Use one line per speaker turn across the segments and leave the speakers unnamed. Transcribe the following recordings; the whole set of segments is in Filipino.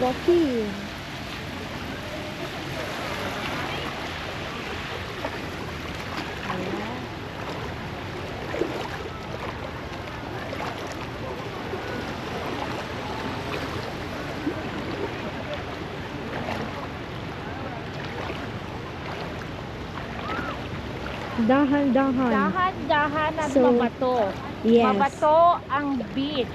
Rocky. Dahan-dahan.
Dahan-dahan at
So,
mabato.
Yes.
Mabato ang beach.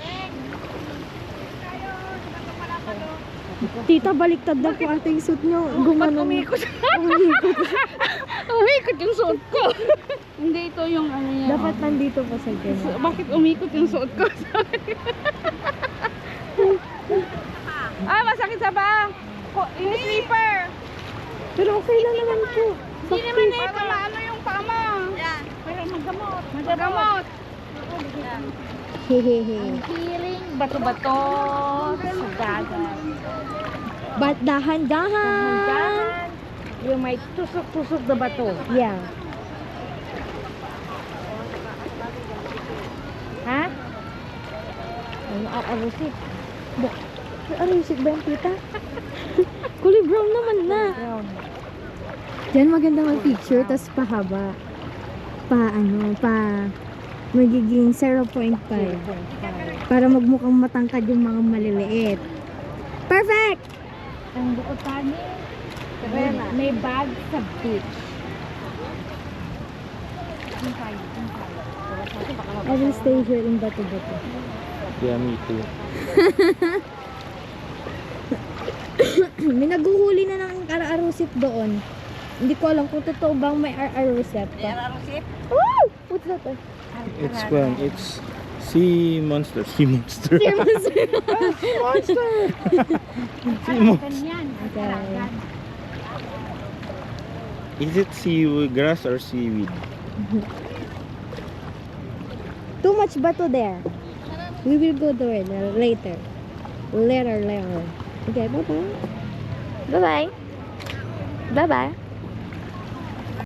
Tita, baliktad na po ating suit nyo. Gumanon.
Umikot.
Umikot.
Umikot yung suot ko. Hindi ito yung ano niya.
Dapat nandito pa sa ganyan.
Bakit umikot yung suot ko? Ah, masakit sa ba? Yung sleeper.
Pero okay lang naman po.
Hindi naman eh. Ano yung pama? Yan. Pero magamot. Magamot.
Hehehe.
Healing bato-bato sa dagat.
But dahan-dahan.
Dahan. Yung may tusok-tusok na bato.
Yeah.
Ha?
Ano, arusit. Arusit ba yung tita? Kulay brown naman na.
Brown.
Diyan maganda mag-picture, tas pahaba. Magiging 0.5. Para magmukhang matangkad yung mga maliliit. Perfect!
Ang bukod tani, may bag sa beach.
I will stay here in Bato-Bato.
Yeah, me too.
May naguhuli na ng ararusit doon. Hindi ko alam kung totoo bang may ararusit.
May ararusit?
Oh! What's that?
It's fun. It's sea monster. Sea monster.
Sea monster.
Sea monster. Sea monster.
Okay.
Is it sea grass or seaweed?
Too much bato there. We will go there later. Later. Okay, bye-bye. Bye-bye. Bye-bye.